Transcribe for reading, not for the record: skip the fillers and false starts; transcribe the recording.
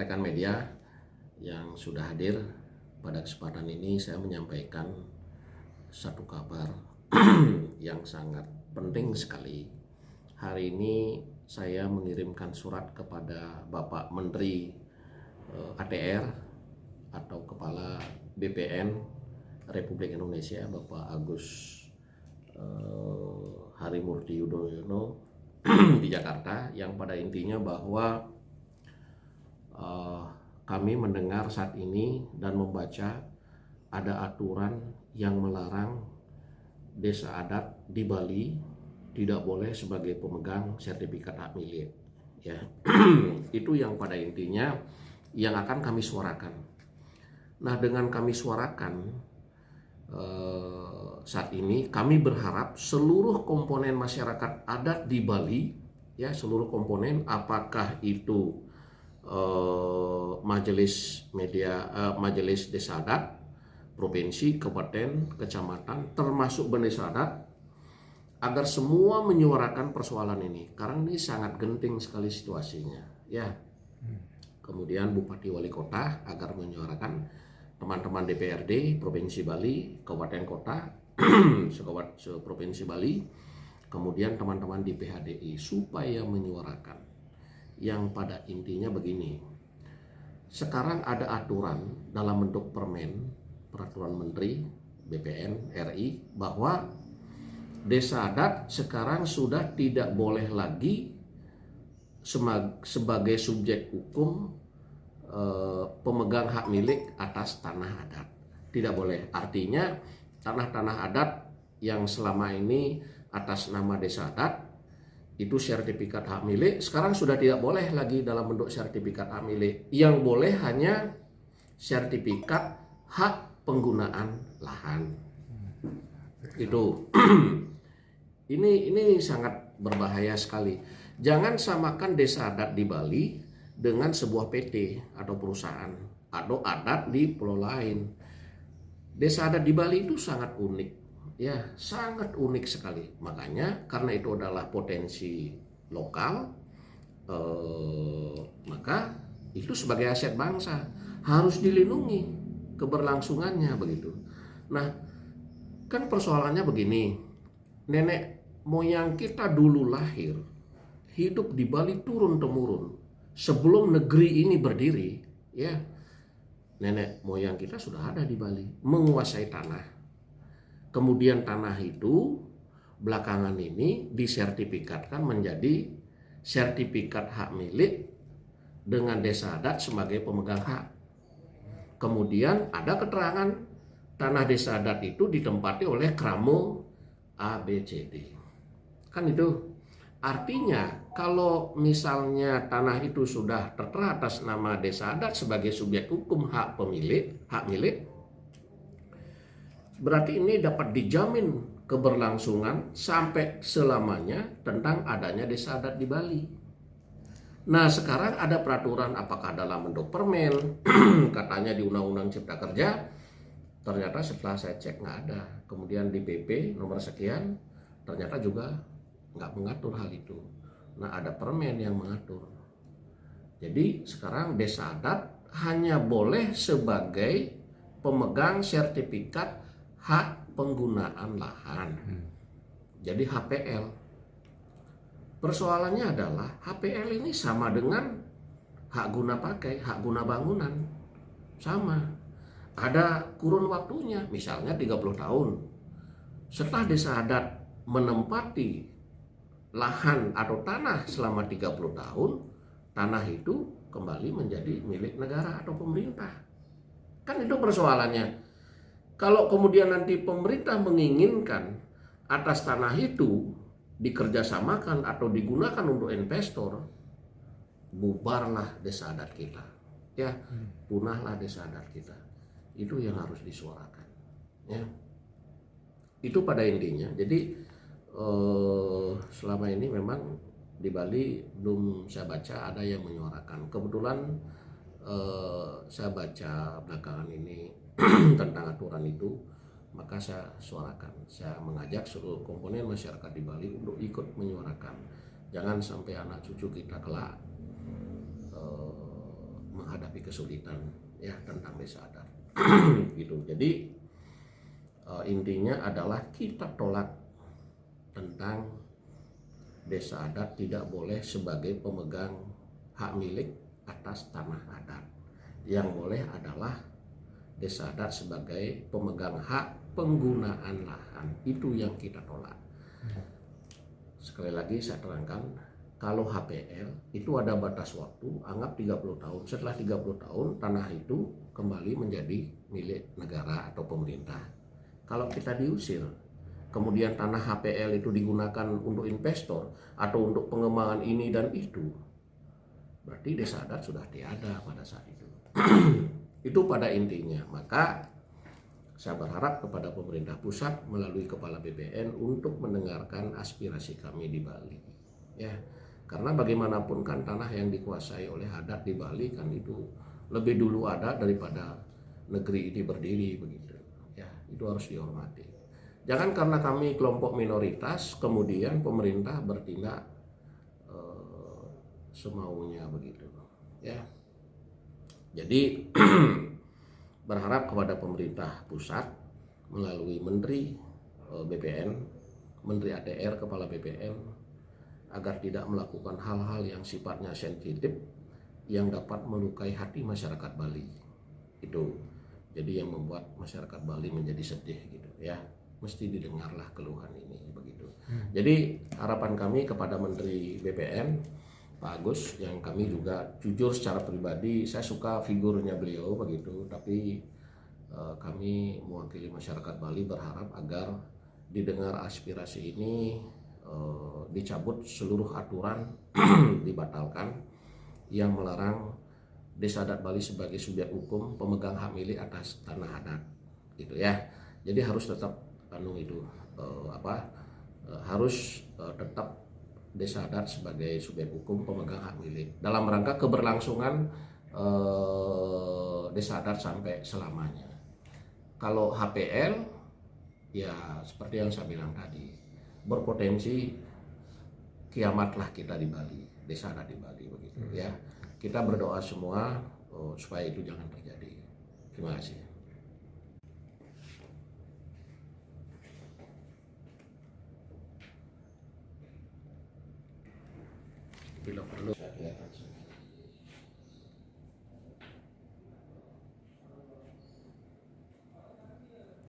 rekan-rekan media yang sudah hadir pada kesempatan ini, saya menyampaikan satu kabar yang sangat penting sekali. Hari ini saya mengirimkan surat kepada Bapak Menteri ATR atau Kepala BPN Republik Indonesia, Bapak Agus Harimurti Yudhoyono di Jakarta, yang pada intinya bahwa kami mendengar saat ini dan membaca ada aturan yang melarang desa adat di Bali tidak boleh sebagai pemegang sertifikat hak milik. Ya, itu yang pada intinya yang akan kami suarakan. Nah, dengan kami suarakan saat ini, kami berharap seluruh komponen masyarakat adat di Bali, ya, seluruh komponen, apakah itu majelis desa adat, provinsi, kabupaten, kecamatan, termasuk desa adat, agar semua menyuarakan persoalan ini karena ini sangat genting sekali situasinya, ya. Kemudian Bupati Wali Kota agar menyuarakan, teman-teman DPRD Provinsi Bali, Kabupaten Kota, Provinsi Bali, kemudian teman-teman di PHDI supaya menyuarakan. Yang pada intinya begini, sekarang ada aturan dalam bentuk peraturan Menteri BPN RI bahwa desa adat sekarang sudah tidak boleh lagi sebagai subjek hukum pemegang hak milik atas tanah adat. Tidak boleh. Artinya tanah-tanah adat yang selama ini atas nama desa adat itu sertifikat hak milik, sekarang sudah tidak boleh lagi dalam bentuk sertifikat hak milik. Yang boleh hanya sertifikat hak penggunaan lahan. Itu ini sangat berbahaya sekali. Jangan samakan desa adat di Bali dengan sebuah PT atau perusahaan atau adat di pulau lain. Desa adat di Bali itu sangat unik. Ya, sangat unik sekali. Makanya karena itu adalah potensi lokal, maka itu sebagai aset bangsa harus dilindungi keberlangsungannya, begitu. Nah, kan persoalannya begini, nenek moyang kita dulu lahir hidup di Bali turun temurun sebelum negeri ini berdiri, ya. Nenek moyang kita sudah ada di Bali, menguasai tanah. Kemudian tanah itu belakangan ini disertifikatkan menjadi sertifikat hak milik dengan desa adat sebagai pemegang hak. Kemudian ada keterangan tanah desa adat itu ditempati oleh Kramo ABCD. Kan itu artinya kalau misalnya tanah itu sudah tertera atas nama desa adat sebagai subjek hukum hak milik, berarti ini dapat dijamin keberlangsungan sampai selamanya tentang adanya desa adat di Bali. Nah, sekarang ada peraturan, apakah dalam bentuk permen, katanya di Undang-Undang Cipta Kerja, ternyata setelah saya cek nggak ada. Kemudian di PP nomor sekian, ternyata juga nggak mengatur hal itu. Nah, ada permen yang mengatur. Jadi sekarang desa adat hanya boleh sebagai pemegang sertifikat hak penggunaan lahan. Jadi HPL. Persoalannya adalah HPL ini sama dengan hak guna pakai, hak guna bangunan. Sama. Ada kurun waktunya, misalnya 30 tahun. Setelah desa adat menempati lahan atau tanah selama 30 tahun, tanah itu kembali menjadi milik negara atau pemerintah. Kan itu persoalannya. Kalau kemudian nanti pemerintah menginginkan atas tanah itu dikerjasamakan atau digunakan untuk investor, bubarlah desa adat kita, ya, punahlah desa adat kita. Itu yang harus disuarakan, ya. Itu pada intinya. Jadi selama ini memang di Bali belum saya baca ada yang menyuarakan. Kebetulan saya baca belakangan ini tentang aturan itu, maka saya suarakan. Saya mengajak seluruh komponen masyarakat di Bali untuk ikut menyuarakan. Jangan sampai anak cucu kita kelak menghadapi kesulitan ya tentang desa adat. Gitu. Jadi intinya adalah kita tolak tentang desa adat tidak boleh sebagai pemegang hak milik atas tanah adat. Yang boleh adalah desa adat sebagai pemegang hak penggunaan lahan. Itu yang kita tolak. Sekali lagi saya terangkan, kalau HPL itu ada batas waktu, anggap 30 tahun. Setelah 30 tahun tanah itu kembali menjadi milik negara atau pemerintah. Kalau kita diusir, kemudian tanah HPL itu digunakan untuk investor atau untuk pengembangan ini dan itu, berarti desa adat sudah tiada pada saat itu. Itu pada intinya. Maka saya berharap kepada pemerintah pusat melalui Kepala BPN untuk mendengarkan aspirasi kami di Bali. Ya, karena bagaimanapun kan tanah yang dikuasai oleh adat di Bali kan itu lebih dulu ada daripada negeri ini berdiri begitu. Ya, itu harus dihormati. Jangan karena kami kelompok minoritas kemudian pemerintah bertindak semaunya begitu. Ya. Jadi berharap kepada pemerintah pusat melalui Menteri BPN, Menteri ATR, Kepala BPN agar tidak melakukan hal-hal yang sifatnya sensitif yang dapat melukai hati masyarakat Bali. Itu jadi yang membuat masyarakat Bali menjadi sedih gitu ya. Mesti didengarlah keluhan ini begitu. Jadi harapan kami kepada Menteri BPN Pak Agus, yang kami juga jujur secara pribadi saya suka figurnya beliau begitu, tapi kami mewakili masyarakat Bali berharap agar didengar aspirasi ini, dicabut seluruh aturan dibatalkan yang melarang desa adat Bali sebagai subjek hukum pemegang hak milik atas tanah adat gitu ya. Jadi harus tetap harus tetap desa adat sebagai subjek hukum pemegang hak milik dalam rangka keberlangsungan desa adat sampai selamanya. Kalau HPL ya seperti yang saya bilang tadi, berpotensi kiamatlah kita di Bali, desa adat di Bali begitu ya. Kita berdoa semua supaya itu jangan terjadi. Terima kasih. Bila perlu saya